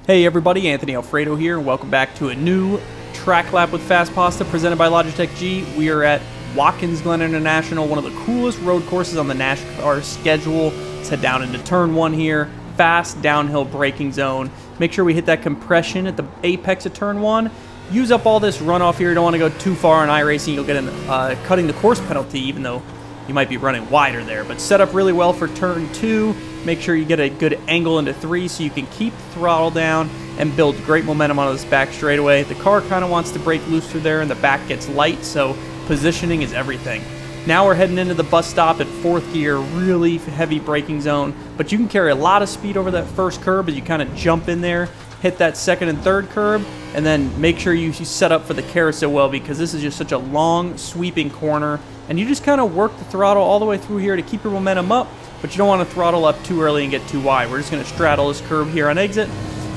Hey everybody, Anthony Alfredo here, and welcome back to a new track lap with Fast Pasta presented by Logitech G. We are at Watkins, Glen International, one of the coolest road courses on the NASCAR schedule. Let's head down into turn one here, fast downhill braking zone. Make sure we hit that compression at the apex of turn one. Use up all this runoff here. You don't want to go too far on iRacing. You'll get a cutting the course penalty, even though you might be running wider there. But set up really well for turn two. Make sure you get a good angle into three so you can keep throttle down and build great momentum on this back straightaway. The car kind of wants to break loose through there and the back gets light, so positioning is everything. Now we're heading into the bus stop at fourth gear, really heavy braking zone, but you can carry a lot of speed over that first curb as you kind of jump in there, hit that second and third curb, and then make sure you set up for the carousel well, because this is just such a long sweeping corner, and you just kind of work the throttle all the way through here to keep your momentum up, but you don't want to throttle up too early and get too wide. We're just going to straddle this curb here on exit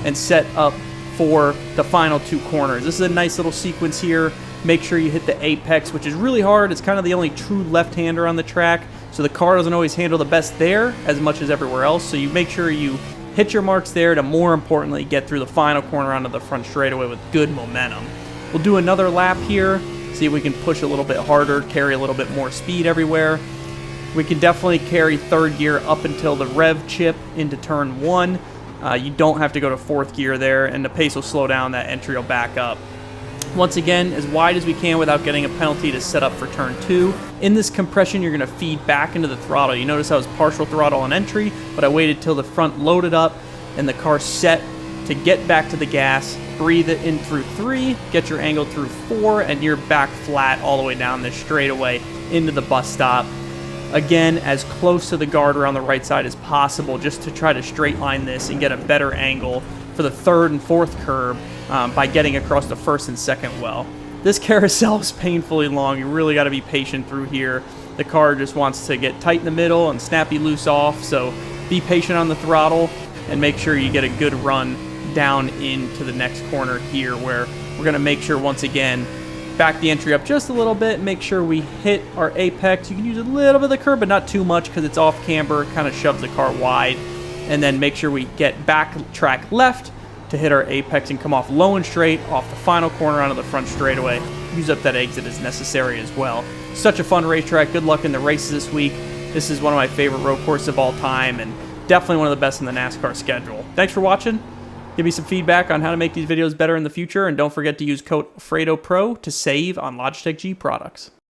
and set up for the final two corners. This is a nice little sequence here. Make sure you hit the apex, which is really hard. It's kind of the only true left-hander on the track, so the car doesn't always handle the best there as much as everywhere else, so you make sure you hit your marks there to, more importantly, get through the final corner onto the front straightaway with good momentum. We'll do another lap here, see if we can push a little bit harder, carry a little bit more speed everywhere. We can definitely carry third gear up until the rev chip into turn one. You don't have to go to fourth gear there, and the pace will slow down, that entry will back up. Once again, as wide as we can without getting a penalty to set up for turn two. In this compression, you're going to feed back into the throttle. You notice I was partial throttle on entry, but I waited till the front loaded up and the car set to get back to the gas. Breathe it in through three, get your angle through four, and you're back flat all the way down this straightaway into the bus stop. Again, as close to the guardrail on the right side as possible, just to try to straight line this and get a better angle for the third and fourth curb by getting across the first and second well. This carousel is painfully long. You really got to be patient through here. The car just wants to get tight in the middle and snap you loose off, so be patient on the throttle and make sure you get a good run down into the next corner here, where we're going to make sure, once again, back the entry up just a little bit, make sure we hit our apex. You can use a little bit of the curb, but not too much, because it's off camber, kind of shoves the car wide. And then make sure we get back track left to hit our apex and come off low and straight off the final corner onto the front straightaway. Use up that exit as necessary as well. Such a fun racetrack. Good luck in the races this week. This is one of my favorite road courses of all time, and definitely one of the best in the NASCAR schedule. Thanks for watching. Give me some feedback on how to make these videos better in the future, and don't forget to use code AlfredoPro to save on Logitech G products.